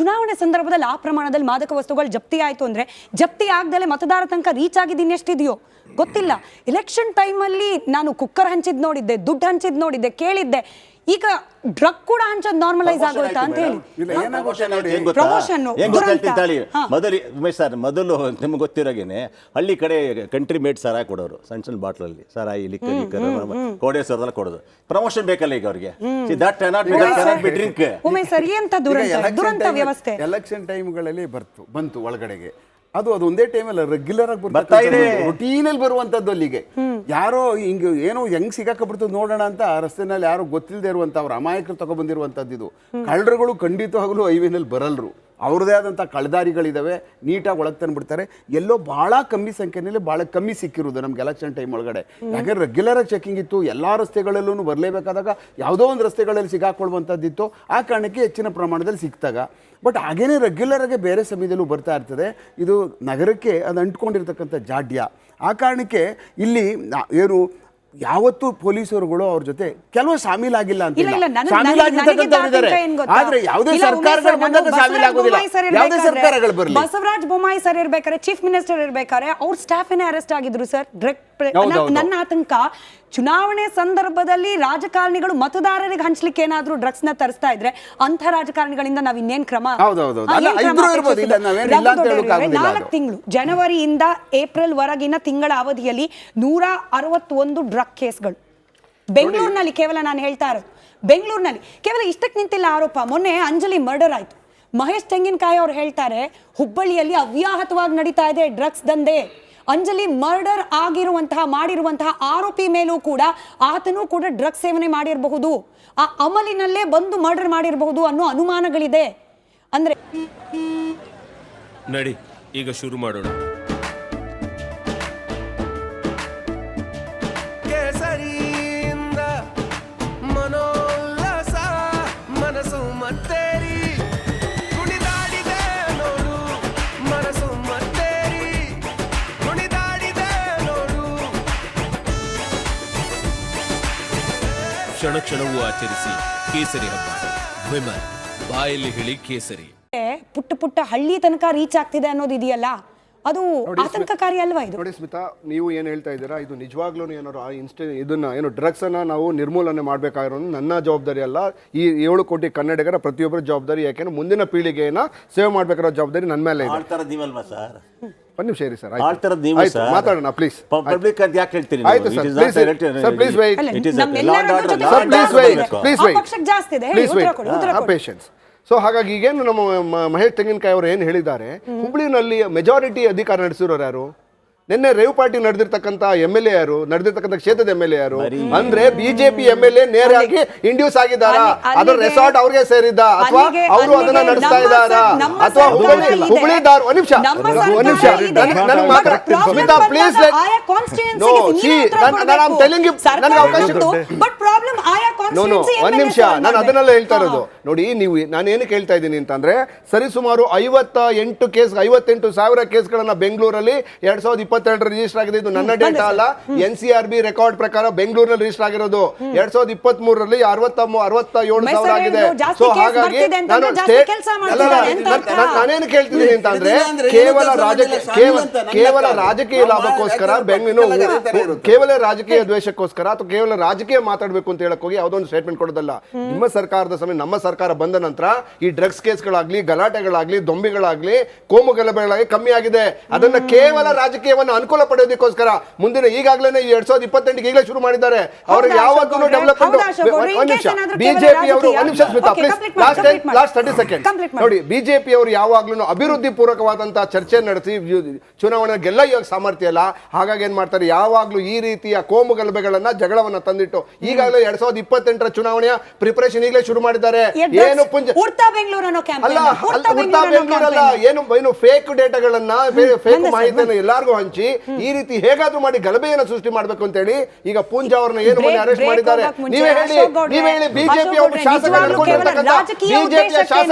ಚುನಾವಣೆ ಸಂದರ್ಭದಲ್ಲಿ ಆ ಪ್ರಮಾಣದಲ್ಲಿ ಮಾದಕ ವಸ್ತುಗಳು ಜಪ್ತಿ ಆಯ್ತು ಅಂದ್ರೆ ಜಪ್ತಿ ಆಗದಲ್ಲೇ ಮತದಾರ ತನಕ ರೀಚ್ ಆಗಿದ್ದು ಇನ್ನೆಷ್ಟಿದೆಯೋ ಗೊತ್ತಿಲ್ಲ. ಎಲೆಕ್ಷನ್ ಟೈಮಲ್ಲಿ ನಾನು ಕುಕ್ಕರ್ ಹಂಚಿದ್ ನೋಡಿದ್ದೆ, ದುಡ್ಡು ಹಂಚಿದ್ ನೋಡಿದ್ದೆ, ಕೇಳಿದ್ದೆ. ಈಗ ಡ್ರಗ್ ಕೂಡ ಹಂಚೋದು ನಾರ್ಮಲೈಸ್ ಆಗೋಯ್ತಾ ಅಂತ ಹೇಳಿ ಮೊದಲು ನಿಮ್ಗೆ ಗೊತ್ತಿರೋಗೇನೆ ಹಳ್ಳಿ ಕಡೆ ಕಂಟ್ರಿ ಮೇಡ್ ಸಾರಾಯಿ ಕೊಡೋರು, ಸಣ್ಣ ಸಣ್ಣ ಬಾಟ್ಲಲ್ಲಿ ಸಾರಾಯಿ ಲಿಕ್ಕರ್ ಕೋಡೆ ಸರದೆಲ್ಲ ಕೊಡೋದು. ಪ್ರಮೋಷನ್ ಬೇಕಲ್ಲ ಈಗ ಅವ್ರಿಗೆ. ಎಲೆಕ್ಷನ್ ಟೈಮ್ಗಳಲ್ಲಿ ಬಂತು ಒಳಗಡೆಗೆ. ಅದು ಒಂದೇ ಟೈಮಲ್ಲಿ ರೆಗ್ಯುಲರ್ ಆಗಿ ಬರ್ತಾ ಇದೆ, ರುಟೀನಲ್ಲಿ ಬರುವಂತದ್ದು. ಅಲ್ಲಿಗೆ ಯಾರೋ ಹಿಂಗ ಏನೋ ಹೆಂಗ್ ಸಿಗಾಕಬಿಡ್ತು ನೋಡೋಣ ಅಂತ ರಸ್ತೆನಲ್ಲಿ ಯಾರೋ ಗೊತ್ತಿಲ್ಲದೆ ಇರುವಂತ ಅವ್ರ ಅಮಾಯಕರು ತಗೊಬಂದಿರುವಂತದ್ದು. ಇದು ಕಳ್ಳರುಗಳು ಖಂಡಿತವಾಗ್ಲೂ ಹೈವೇನಲ್ಲಿ ಬರಲ್ರು, ಅವ್ರದೇ ಆದಂಥ ಕಳ್ದಾರಿಗಳಿದಾವೆ, ನೀಟಾಗಿ ಒಳಗೆ ತಂದುಬಿಡ್ತಾರೆ. ಎಲ್ಲೋ ಭಾಳ ಕಮ್ಮಿ ಸಂಖ್ಯೆಯಲ್ಲಿ ಭಾಳ ಕಮ್ಮಿ ಸಿಕ್ಕಿರೋದು ನಮ್ಗೆ ಎಲೆಕ್ಷನ್ ಟೈಮ್ ಒಳಗಡೆ. ಯಾಕಂದ್ರೆ ರೆಗ್ಯುಲರಾಗಿ ಚೆಕಿಂಗ್ ಇತ್ತು, ಎಲ್ಲ ರಸ್ತೆಗಳಲ್ಲೂ ಬರಲೇಬೇಕಾದಾಗ ಯಾವುದೋ ಒಂದು ರಸ್ತೆಗಳಲ್ಲಿ ಸಿಗಾಕೊಳ್ಳುವಂಥದ್ದಿತ್ತು. ಆ ಕಾರಣಕ್ಕೆ ಹೆಚ್ಚಿನ ಪ್ರಮಾಣದಲ್ಲಿ ಸಿಕ್ತಾಗ. ಬಟ್ ಹಾಗೇನೇ ರೆಗ್ಯುಲರಾಗಿ ಬೇರೆ ಸಮಯದಲ್ಲೂ ಬರ್ತಾ ಇರ್ತದೆ. ಇದು ನಗರಕ್ಕೆ ಅದು ಅಂಟ್ಕೊಂಡಿರ್ತಕ್ಕಂಥ ಜಾಡ್ಯ. ಆ ಕಾರಣಕ್ಕೆ ಇಲ್ಲಿ ಏನು ಯಾವತ್ತು ಪೊಲೀಸರುಗಳು ಅವ್ರ ಜೊತೆ ಕೆಲವು ಶಾಮೀಲಾಗಿಲ್ಲ ಅಂತ, ಆದ್ರೆ ಯಾವುದೇ ಸರ್ಕಾರಗಳು ಬಂದಾಗ ಶಾಮೀಲಾಗೋದಿಲ್ಲ. ಯಾವುದೇ ಸರ್ಕಾರಗಳು ಬರಲಿ, ಬಸವರಾಜ ಬೊಮ್ಮಾಯಿ ಸರ್ ಇರ್ಬೇಕಾದ್ರೆ, ಚೀಫ್ ಮಿನಿಸ್ಟರ್ ಇರ್ಬೇಕಾದ್ರೆ ಅವ್ರ ಸ್ಟಾಫ್ ಅರೆಸ್ಟ್ ಆಗಿದ್ರು ಸರ್. ನನ್ನ ಆತಂಕ ಚುನಾವಣೆ ಸಂದರ್ಭದಲ್ಲಿ ರಾಜಕಾರಣಿಗಳು ಮತದಾರರಿಗೆ ಹಂಚ್ಲಿಕ್ಕೆ ಏನಾದ್ರೂ ಡ್ರಗ್ಸ್ ನ ತರಿಸ್ತಾ ಇದ್ರೆ ಅಂಥ ರಾಜಕಾರಣಿಗಳಿಂದ ನಾವ್ ಇನ್ನೇನ್ ಕ್ರಮ? 4 ತಿಂಗಳು ಜನವರಿಯಿಂದ ಏಪ್ರಿಲ್ ವರೆಗಿನ ತಿಂಗಳ ಅವಧಿಯಲ್ಲಿ 161 ಡ್ರಗ್ ಕೇಸ್ಗಳು ಬೆಂಗಳೂರಿನಲ್ಲಿ. ಕೇವಲ ನಾನು ಹೇಳ್ತಾ ಇರೋದು ಬೆಂಗಳೂರಿನಲ್ಲಿ ಕೇವಲ ಇಷ್ಟಕ್ಕೆ ನಿಂತಿಲ್ಲ ಆರೋಪ. ಮೊನ್ನೆ ಅಂಜಲಿ ಮರ್ಡರ್ ಆಯ್ತು. ಮಹೇಶ್ ತೆಂಗಿನಕಾಯಿ ಅವ್ರು ಹೇಳ್ತಾರೆ ಹುಬ್ಬಳ್ಳಿಯಲ್ಲಿ ಅವ್ಯಾಹತವಾಗಿ ನಡೀತಾ ಇದೆ ಡ್ರಗ್ಸ್ ದಂಧೆ. ಅಂಜಲಿ ಮರ್ಡರ್ ಮಾಡಿರುವಂತಹ ಆರೋಪಿ ಮೇಲೂ ಕೂಡ ಆತನೂ ಕೂಡ ಡ್ರಗ್ಸ್ ಸೇವನೆ ಮಾಡಿರಬಹುದು, ಆ ಅಮಲಿನಲ್ಲೇ ಬಂದು ಮರ್ಡರ್ ಮಾಡಿರಬಹುದು ಅನ್ನೋ ಅನುಮಾನಗಳಿದೆ. ಅಂದ್ರೆ ನಡಿ ಈಗ ಶುರು ಮಾಡೋಣ. ಮನೋಲ್ಲಾಸ ಮನಸ್ಸು ಮತ್ತೇರಿ ಕುಣಿದಾಡಿದೆ ನೋಡು, ಮನಸ್ಸು ಮತ್ತೇರಿ ಕುಣಿದಾಡಿದೆ ನೋಡು. ಕ್ಷಣ ಕ್ಷಣವೂ ಆಚರಿಸಿ ಕೇಸರಿ ಹಬ್ಬ. ವಿಮಲ್ ಬಾಯಲ್ಲಿ ಹೇಳಿ ಕೇಸರಿ. ಪುಟ್ಟ ಪುಟ್ಟ ಹಳ್ಳಿ ತನಕ ರೀಚ್ ಆಗ್ತಿದೆ ಅನ್ನೋದು ಇದೆಯಲ್ಲ, ಅದು ಆತಂಕಕಾರಿ ಅಲ್ವಾ? ಇದು ನೋಡಿ ಸ್ಮಿತಾ, ನೀವು ಏನು ಹೇಳ್ತಾ ಇದ್ದೀರಾ, ಇದು ನಿಜವಾಗ್ಲೂ ಏನಾದ್ರು ಇದನ್ನ ಏನು ಡ್ರಗ್ಸ್ ಅನ್ನ ನಾವು ನಿರ್ಮೂಲನೆ ಮಾಡಬೇಕಾಗಿರೋದು ನನ್ನ ಜವಾಬ್ದಾರಿ ಅಲ್ಲ, ಈ 7 ಕೋಟಿ ಕನ್ನಡಿಗರ ಪ್ರತಿಯೊಬ್ಬರ ಜವಾಬ್ದಾರಿ. ಯಾಕೆಂದ್ರೆ ಮುಂದಿನ ಪೀಳಿಗೆಯನ್ನ ಸೇವ್ ಮಾಡ್ಬೇಕಾಗಿರೋ ಜವಾಬ್ದಾರಿ ನನ್ನ ಮೇಲೆ ಇದೆ. ಒಂದು ನಿಮಿಷ ಇರಿ ಸರ್, ಮಾತಾಡೋಣ ಪ್ಲೀಸ್. ಆಯ್ತು sir, please weight, please weight, patience. So ಹಾಗಾಗಿ ಈಗೇನು ನಮ್ಮ ಮಹೇಶ್ ತೆಂಗಿನಕಾಯಿ ಅವರು ಏನು ಹೇಳಿದ್ದಾರೆ, ಹುಬ್ಳಿನಲ್ಲಿ ಮೆಜಾರಿಟಿ ಅಧಿಕಾರ ನಡೆಸಿರೋರು ಯಾರು? ನಿನ್ನೆ ರೇವ್ ಪಾರ್ಟಿ ನಡೆದಿರ್ತಕ್ಕಂಥ MLA ಯಾರು, ನಡೆದಿರ್ತಕ್ಕಂಥ ಕ್ಷೇತ್ರದ MLA ಯಾರು? ಅಂದ್ರೆ ಬಿಜೆಪಿ MLA ನೇರಾಗಿ ಇಂಡ್ಯೂಸ್ ಆಗಿದ್ದಾರಾ? ಅದರ ರೆಸಾರ್ಟ್ ಅವ್ರಿಗೆ ಸೇರಿದ್ದ ಅಥವಾ ಅವರು ಅದನ್ನ ನಡೆಸ್ತಾ ಇದ್ದಾರಾ? ಅಥವಾ ಹುಬ್ಳಿದಾರ್? ಒಂದ್ ನಿಮಿಷ ನನಗೆ ಮಾತಾಡ್ತೀನಿ ಪ್ಲೀಸ್. ಒಂದ್ ನಿಮಿಷ, ನಾನು ಅದನ್ನೆಲ್ಲ ಹೇಳ್ತಾ ಇರೋದು. ನೋಡಿ, ನೀವು ನಾನು ಏನು ಕೇಳ್ತಾ ಇದ್ದೀನಿ ಅಂತಂದ್ರೆ, ಸರಿಸುಮಾರು 58,000 ಕೇಸ್ಗಳನ್ನ ಬೆಂಗಳೂರಲ್ಲಿ 2022 ರಿಜಿಸ್ಟರ್ ಆಗಿದೆ. ಇದು ನನ್ನ ಡೇಟಾ ಅಲ್ಲ, NCRB ರೆಕಾರ್ಡ್ ಪ್ರಕಾರ ಬೆಂಗಳೂರಿನಲ್ಲಿ ರಿಜಿಸ್ಟರ್ ಆಗಿರೋದು. 2023ರಲ್ಲಿ 67,000 ಆಗಿದೆ. ಸೊ ಹಾಗಾಗಿ ನಾನೇನು ಕೇಳ್ತಿದ್ದೀನಿ ಅಂತಂದ್ರೆ, ಕೇವಲ ರಾಜಕೀಯ ಲಾಭಕ್ಕೋಸ್ಕರ ಕೇವಲ ರಾಜಕೀಯ ದ್ವೇಷಕ್ಕೋಸ್ಕರ ಅಥವಾ ಕೇವಲ ರಾಜಕೀಯ ಮಾತಾಡಬೇಕು ಅಂತ ಹೇಳಕ್ ಹೋಗಿ ಯಾವುದೋ ಒಂದು ಸ್ಟೇಟ್ಮೆಂಟ್ ಕೊಡೋದಲ್ಲ. ನಿಮ್ಮ ಸರ್ಕಾರದ ಸಮಯ, ನಮ್ಮ ಸರ್ಕಾರ ಬಂದ ನಂತರ ಈ ಡ್ರಗ್ಸ್ ಕೇಸ್ಗಳಾಗ್ಲಿ, ಗಲಾಟೆಗಳಾಗ್ಲಿ, ದೊಂಬಿಗಳಾಗ್ಲಿ, ಕೋಮು ಗಲಭೆಗಳಾಗಿ ಕಮ್ಮಿ ಆಗಿದೆ. ಅದನ್ನ ಕೇವಲ ರಾಜಕೀಯವನ್ನು ಅನುಕೂಲ ಪಡೆಯೋದಕ್ಕೋಸ್ಕರ ಮುಂದಿನ ಈಗಾಗಲೇ 2028 ಈಗಲೇ ಶುರು ಮಾಡಿದ್ದಾರೆ. ಅವ್ರಿಗೆ ಯಾವತ್ತೂ ಡೆವಲಪ್ಮೆಂಟ್. ಬಿಜೆಪಿ ಅವರು ಲಾಸ್ಟ್ 30 ಸೆಕೆಂಡ್ ನೋಡಿ, ಬಿಜೆಪಿ ಅವರು ಯಾವಾಗ್ಲೂ ಅಭಿವೃದ್ಧಿ ಪೂರ್ವಕವಾದಂತಹ ಚರ್ಚೆ ನಡೆಸಿ ಚುನಾವಣೆ ಗೆಲ್ಲ ಸಾಮರ್ಥ್ಯ ಇಲ್ಲ. ಹಾಗಾಗಿ ಏನ್ ಮಾಡ್ತಾರೆ, ಯಾವಾಗ್ಲೂ ಈ ರೀತಿಯ ಕೋಮು ಗಲಭೆಗಳನ್ನ, ಜಗಳವನ್ನ ತಂದಿಟ್ಟು ಈಗಾಗಲೇ 2028 ಚುನಾವಣೆಯ ಪ್ರಿಪರೇಷನ್ ಈಗಲೇ ಶುರು ಮಾಡಿದ್ದಾರೆ. ಏನು ಬೆಂಗಳೂರಲ್ಲ, ಏನು ಫೇಕ್ ಡೇಟಾಗಳನ್ನ, ಫೇಕ್ ಮಾಹಿತಿಯನ್ನು ಎಲ್ಲರಿಗೂ ಹಂಚಿ ಈ ರೀತಿ ಹೇಗಾದ್ರೂ ಮಾಡಿ ಗಲಭೆಯನ್ನು ಸೃಷ್ಟಿ ಮಾಡಬೇಕು ಅಂತ ಹೇಳಿ ಈಗ ಪೂಂಜಾ ಅವರನ್ನ ಏನು ಅರೆಸ್ಟ್ ಮಾಡಿದ್ದಾರೆ. ನೀವೇ ಹೇಳಿ ಬಿಜೆಪಿ ಅವರು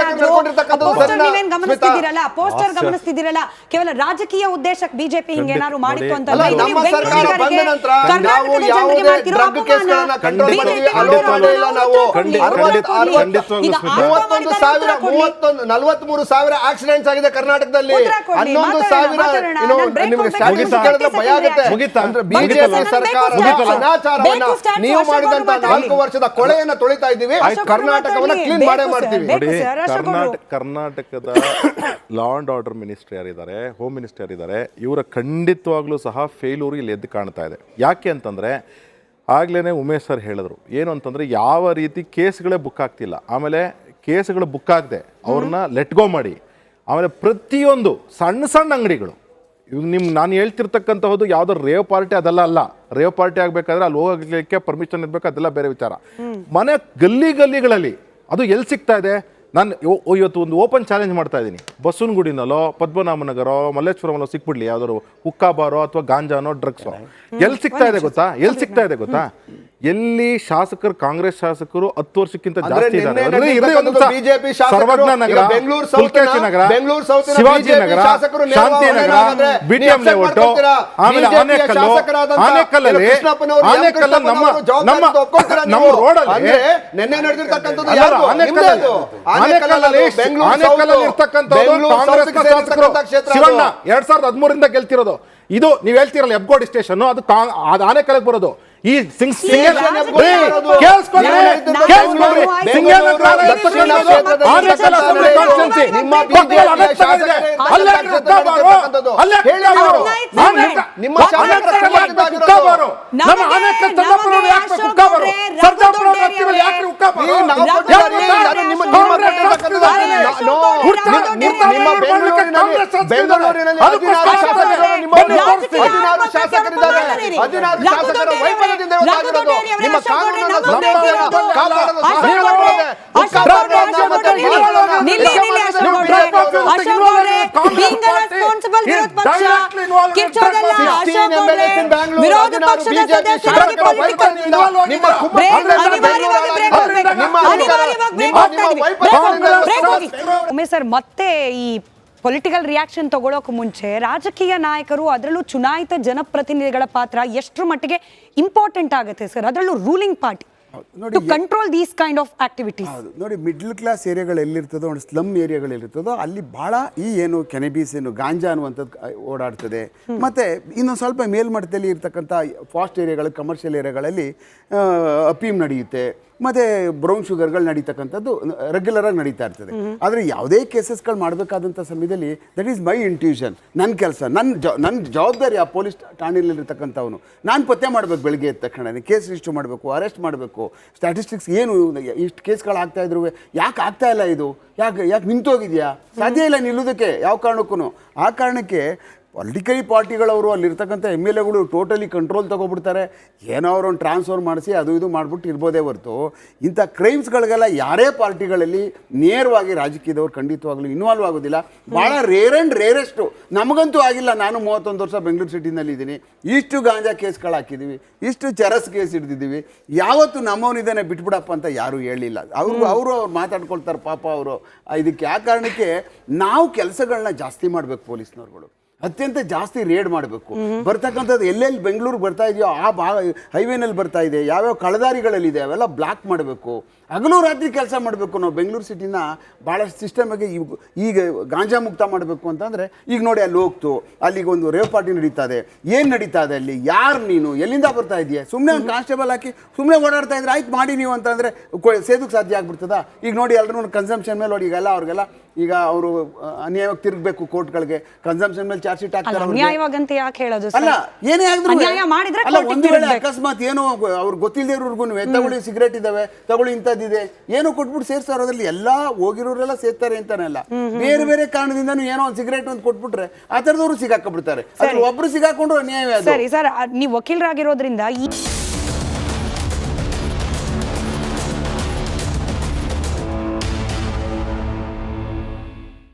ಪೋಸ್ಟರ್ ಗಮನಿಸ್ತಿದ್ದೀರಲ್ಲ, ಕೇವಲ ರಾಜಕೀಯ ಉದ್ದೇಶಕ್ಕೆ ಬಿಜೆಪಿ ಹಿಂಗೇನಾದ್ರು ಮಾಡಿತ್ತು ಅಂತ ನಮ್ಮ ಸರ್ಕಾರ ಬಂದ ನಂತರ ನಾವು ಯಾವುದೇ ಡ್ರಗ್ ಕೇಸ್ಗಳನ್ನ ಕಂಟ್ರೋಲ್ ಮಾಡಿದ್ವಿ, ಅಲೋ ಮಾಡೇ ಇಲ್ಲ ನಾವು. ಖಂಡಿತವಾಗ್ಲೂ ಈಗ ಸ್ಮಿತಾ. 43,000 ಆಕ್ಸಿಡೆಂಟ್ಸ್ ಆಗಿದೆ ಕರ್ನಾಟಕದಲ್ಲಿ. 11,000 ನಿಮಗೆ ಸ್ಟ್ಯಾಟಿಸ್ಟಿಕ್ಸ್ ಕೇಳಿದ್ರೆ ಭಯ ಆಗುತ್ತೆ. ಅಂದ್ರೆ ಬಿಜೆಪಿ ಸರ್ಕಾರ ಅನಾಚಾರವನ್ನ ನೀವು ಮಾಡಿದಂತ 4 ವರ್ಷದ ಕೊಳೆಯನ್ನ ತೊಳಿತಾ ಇದ್ದೀವಿ. ಕರ್ನಾಟಕವನ್ನ ಕ್ಲೀನ್ ಮಾಡೇ ಮಾಡ್ತೀವಿ. ಕರ್ನಾಟಕದ ಲಾ ಅಂಡ್ ಆರ್ಡರ್ ಮಿನಿಸ್ಟರ್ ಯಾರಿದ್ದಾರೆ, ಹೋಮ್ ಮಿನಿಸ್ಟರ್ ಯಾರಿದ್ದಾರೆ, ಇವರ ಖಂಡಿತವಾಗ್ಲೂ ಸಹ ಫೇಲ್ಯೂರ್ ಇಲ್ಲಿ ಎದ್ದು ಕಾಣ್ತಾ ಇದೆ. ಯಾಕೆ ಅಂತಂದ್ರೆ ಆಗ್ಲೇ ಉಮೇಶ್ ಸರ್ ಹೇಳಿದ್ರು ಏನು ಅಂತಂದ್ರೆ ಯಾವ ರೀತಿ ಕೇಸ್ಗಳೇ ಬುಕ್ ಆಗ್ತಿಲ್ಲ, ಆಮೇಲೆ ಕೇಸ್ಗಳು ಬುಕ್ ಆಗದೆ ಅವ್ರನ್ನ ಲೆಟ್ ಗೋ ಮಾಡಿ, ಆಮೇಲೆ ಪ್ರತಿಯೊಂದು ಸಣ್ಣ ಸಣ್ಣ ಅಂಗಡಿಗಳು ಇವಾಗ ನಾನು ಹೇಳ್ತಿರ್ತಕ್ಕಂಥದ್ದು ಯಾವುದೋ ರೇವ್ ಪಾರ್ಟಿ ಅದೆಲ್ಲ ಅಲ್ಲ. ರೇವ್ ಪಾರ್ಟಿ ಆಗಬೇಕಾದ್ರೆ ಅಲ್ಲಿ ಹೋಗಲಿಕ್ಕೆ ಪರ್ಮಿಷನ್ ಇರಬೇಕು, ಅದೆಲ್ಲ ಬೇರೆ ವಿಚಾರ. ಮನೆ ಗಲ್ಲಿಗಳಲ್ಲಿ ಅದು ಎಲ್ಲಿ ಸಿಗ್ತಾ ಇದೆ? ನಾನು ಇವತ್ತು ಒಂದು ಓಪನ್ ಚಾಲೆಂಜ್ ಮಾಡ್ತಾ ಇದ್ದೀನಿ. ಬಸವನಗುಡಿನಲ್ಲೋ ಪದ್ಮನಾಭನಗರೋ ಮಲ್ಲೇಶ್ವರಮಲ್ಲೋ ಸಿಕ್ಬಿಡ್ಲಿ ಯಾವ್ದಾದ್ರು ಹುಕ್ಕಾ ಬಾರೋ ಅಥವಾ ಗಾಂಜಾನೋ ಡ್ರಗ್ಸೋ ಎಲ್ಲಿ ಸಿಗ್ತಾ ಇದೆ ಗೊತ್ತಾ? ಎಲ್ಲಿ ಶಾಸಕರು, ಕಾಂಗ್ರೆಸ್ ಶಾಸಕರು 10 ವರ್ಷಕ್ಕಿಂತ ಜಾಸ್ತಿ ಬಿಜೆಪಿ ಸರ್ವಜ್ಞ ನಗರ, ಪುಲ್ಕೇಶಿ ನಗರ, ಶಿವಾಜಿ ನಗರ, ಶಾಂತಿ ನಗರ, ಬಿಟಿಎಂ ಲೇಔಟ್, ಆಮೇಲೆ ಆನೇಕಲ್ಲಲ್ಲಿ ನಮ್ಮ ರೋಡಲ್ಲಿ ಆನೇಕಲ್ಲಲ್ಲಿ ಇರ್ತಕ್ಕಂಥದ್ದು ಕಾಂಗ್ರೆಸ್ ಶಾಸಕರು ಶಿವಣ್ಣ 2013 ಗೆಲ್ತಿರೋದು. ಇದು ನೀವ್ ಹೇಳ್ತಿರಲ್ಲ ಎಬ್ಗೋಡಿ ಸ್ಟೇಷನ್, ಅದು ಆನೇಕಲ್ಗೆ ಬರೋದು. ಈ ಉಮೇಶ್ ಸರ್, ಮತ್ತೆ ಈ ಪೊಲಿಟಿಕಲ್ ರಿಯಾಕ್ಷನ್ ತಗೊಳ್ಳೋಕೆ ಮುಂಚೆ ರಾಜಕೀಯ ನಾಯಕರು, ಅದರಲ್ಲೂ ಚುನಾಯಿತ ಜನಪ್ರತಿನಿಧಿಗಳ ಪಾತ್ರ ಎಷ್ಟರ ಮಟ್ಟಿಗೆ ಇಂಪಾರ್ಟೆಂಟ್ ಆಗುತ್ತೆ ಸರ್, ಅದರಲ್ಲೂ ruling party to control these kind of activities? ನೋಡಿ, ಮಿಡ್ಲ್ ಕ್ಲಾಸ್ ಏರಿಯಾಗಳು ಎಲ್ಲಿರ್ತದೋ, ಒಂದು ಸ್ಲಮ್ ಏರಿಯಾಗಳು ಎಲ್ಲಿರ್ತದೋ ಅಲ್ಲಿ ಭಾಳ ಏನು ಕೆನಬೀಸ್, ಏನು ಗಾಂಜಾ ಅನ್ನುವಂಥದ್ದು ಓಡಾಡ್ತದೆ. ಮತ್ತು ಇನ್ನೊಂದು ಸ್ವಲ್ಪ ಮೇಲ್ಮಟ್ಟದಲ್ಲಿ ಇರ್ತಕ್ಕಂಥ ಫಾಸ್ಟ್ ಏರಿಯಾಗಳು, ಕಮರ್ಷಿಯಲ್ ಏರಿಯಾಗಳಲ್ಲಿ ಅಫೀಮ್ ನಡೆಯುತ್ತೆ, ಮತ್ತು ಬ್ರೌನ್ ಶುಗರ್ಗಳು ನಡೀತಕ್ಕಂಥದ್ದು ರೆಗ್ಯುಲರಾಗಿ ನಡೀತಾ ಇರ್ತದೆ. ಆದರೆ ಯಾವುದೇ ಕೇಸಸ್ಗಳು ಮಾಡಬೇಕಾದಂಥ ಸಮಯದಲ್ಲಿ ದಟ್ ಈಸ್ ಮೈ ಇಂಟ್ಯೂಷನ್, ನನ್ನ ಕೆಲಸ, ನನ್ನ ಜವಾಬ್ದಾರಿ ಆ ಪೊಲೀಸ್ ಠಾಣೆಯಲ್ಲಿರ್ತಕ್ಕಂಥವನು. ನಾನು ಪತ್ತೆ ಮಾಡಬೇಕು, ಬೆಳಗ್ಗೆ ಎದ್ದ ತಕ್ಷಣ ಕೇಸ್ ರಿಜಿಸ್ಟರ್ ಮಾಡಬೇಕು, ಅರೆಸ್ಟ್ ಮಾಡಬೇಕು, ಸ್ಟ್ಯಾಟಿಸ್ಟಿಕ್ಸ್ ಏನು ಇಷ್ಟು ಕೇಸ್ಗಳು ಆಗ್ತಾಯಿದ್ರು, ಯಾಕೆ ಆಗ್ತಾ ಇಲ್ಲ, ಇದು ಯಾಕೆ ನಿಂತೋಗಿದೆಯಾ, ಸಾಧ್ಯ ಇಲ್ಲ ನಿಲ್ಲೋದಕ್ಕೆ ಯಾವ ಕಾರಣಕ್ಕೂ. ಆ ಕಾರಣಕ್ಕೆ ಪೊಲಿಟಿಕಲಿ ಪಾರ್ಟಿಗಳವರು ಅಲ್ಲಿರ್ತಕ್ಕಂಥ MLAಗಳು ಟೋಟಲಿ ಕಂಟ್ರೋಲ್ ತೊಗೊಬಿಡ್ತಾರೆ. ಏನೋ ಅವ್ರೊಂದು ಟ್ರಾನ್ಸ್ಫರ್ ಮಾಡಿಸಿ ಅದು ಇದು ಮಾಡಿಬಿಟ್ಟು ಇರ್ಬೋದೇ ಹೊರತು ಇಂಥ ಕ್ರೈಮ್ಸ್ಗಳಿಗೆಲ್ಲ ಯಾರೇ ಪಾರ್ಟಿಗಳಲ್ಲಿ ನೇರವಾಗಿ ರಾಜಕೀಯದವ್ರು ಖಂಡಿತವಾಗ್ಲೂ ಇನ್ವಾಲ್ವ್ ಆಗೋದಿಲ್ಲ. ಭಾಳ ರೇರ್ ಆ್ಯಂಡ್ ರೇರೆಸ್ಟು. ನಮಗಂತೂ ಆಗಿಲ್ಲ. ನಾನು 31 ವರ್ಷ ಬೆಂಗಳೂರು ಸಿಟಿನಲ್ಲಿ ಇದ್ದೀನಿ. ಇಷ್ಟು ಗಾಂಜಾ ಕೇಸ್ಗಳು ಹಾಕಿದ್ದೀವಿ, ಇಷ್ಟು ಚರಸ್ ಕೇಸ್ ಹಿಡಿದಿದ್ದೀವಿ. ಯಾವತ್ತು ನಮ್ಮವನಿದ್ದಾನೆ ಬಿಟ್ಬಿಡಪ್ಪ ಅಂತ ಯಾರೂ ಹೇಳಿಲ್ಲ. ಅವರು ಮಾತಾಡ್ಕೊಳ್ತಾರೆ ಪಾಪ ಅವರು. ಇದಕ್ಕೆ ಆ ಕಾರಣಕ್ಕೆ ನಾವು ಕೆಲಸಗಳನ್ನ ಜಾಸ್ತಿ ಮಾಡಬೇಕು. ಪೊಲೀಸ್ನವ್ರುಗಳು ಅತ್ಯಂತ ಜಾಸ್ತಿ ರೇಡ್ ಮಾಡಬೇಕು. ಬರ್ತಕ್ಕಂಥದ್ದು ಎಲ್ಲೆಲ್ಲಿ ಬೆಂಗಳೂರು ಬರ್ತಾ ಇದೆಯೋ ಆ ಹೈವೇನಲ್ಲಿ ಬರ್ತಾ ಇದೆ, ಯಾವ್ಯಾವ ಕಳದಾರಿಗಳಲ್ಲಿದೆ ಅವೆಲ್ಲ ಬ್ಲಾಕ್ ಮಾಡಬೇಕು. ಹಗಲು ರಾತ್ರಿ ಕೆಲಸ ಮಾಡಬೇಕು. ನಾವು ಬೆಂಗಳೂರು ಸಿಟಿನ ಭಾಳ ಸಿಸ್ಟಮಾಗಿ ಈಗ ಗಾಂಜಾ ಮುಕ್ತ ಮಾಡಬೇಕು ಅಂತಂದರೆ, ಈಗ ನೋಡಿ ಅಲ್ಲಿ ಹೋಗ್ತು, ಅಲ್ಲಿಗೆ ಒಂದು ರೇವ್ ಪಾರ್ಟಿ ನಡೀತಾ ಇದೆ, ಏನು ನಡೀತಾ ಇದೆ ಅಲ್ಲಿ, ಯಾರು ನೀನು, ಎಲ್ಲಿಂದ ಬರ್ತಾ ಇದೆಯಾ, ಸುಮ್ಮನೆ ಒಂದು ಕಾನ್ಸ್ಟೇಬಲ್ ಹಾಕಿ ಸುಮ್ಮನೆ ಓಡಾಡ್ತಾ ಇದ್ರೆ ಆಯ್ತು ಮಾಡಿ ನೀವು ಅಂತಂದರೆ ಸೇದಕ್ಕೆ ಸಾಧ್ಯ ಆಗ್ಬಿಡ್ತದ? ಈಗ ನೋಡಿ ಎಲ್ಲರೂ ಕನ್ಸಂಪ್ಷನ್ ಮೇಲೆ ನೋಡಿ, ಈಗೆಲ್ಲ ಅವ್ರಿಗೆಲ್ಲ ಈಗ ಅವರು ಅನ್ಯಾಯವಾಗಿ ತಿರುಗಬೇಕು ಕೋರ್ಟ್ಗಳಿಗೆ, ಕನ್ಸಂಪ್ಷನ್ ಮೇಲೆ ಚಾರ್ಜ್ ಶೀಟ್ ಹಾಕ್ತಾರೆ. ಅನ್ಯಾಯವಾಗಂತ ಯಾಕೆ ಹೇಳೋದು? ಅಲ್ಲ, ಏನೇ ಅನ್ಯಾಯ ಮಾಡಿದ್ರೆ ಅಲ್ಲ, ಒಂದು ವೇಳೆ ಅಕಸ್ಮಾತ್ ಏನೋ ಅವ್ರು ಗೊತ್ತಿಲ್ಲದಿರೋರ್ಗು ತಗೊಳ್ಳಿ ಸಿಗರೇಟ್ ಇದಾವೆ, ತಗೊಳ್ಳಿ ಇಂಥದ್ದಿದೆ, ಏನೋ ಕೊಟ್ಬಿಟ್ಟು ಸೇರ್ಸ್ತಾರೆ. ಅದರಲ್ಲಿ ಎಲ್ಲ ಹೋಗಿರೋರೆಲ್ಲ ಸೇರ್ತಾರೆ ಅಂತಾನೆಲ್ಲ, ಬೇರೆ ಬೇರೆ ಕಾರಣದಿಂದನೂ ಏನೋ ಒಂದು ಸಿಗರೇಟ್ ಒಂದು ಕೊಟ್ಬಿಟ್ರೆ ಆ ಥರದವರು ಸಿಗಾಕೊಂಡ್ಬಿಡ್ತಾರೆ. ಅದ್ರಲ್ಲಿ ಒಬ್ರು ಸಿಗಾಕೊಂಡ್ರು ಅನ್ಯಾಯವೇ. ಸರಿ ಸರ್, ನೀವು ವಕೀಲರಾಗಿರೋದ್ರಿಂದ ಈ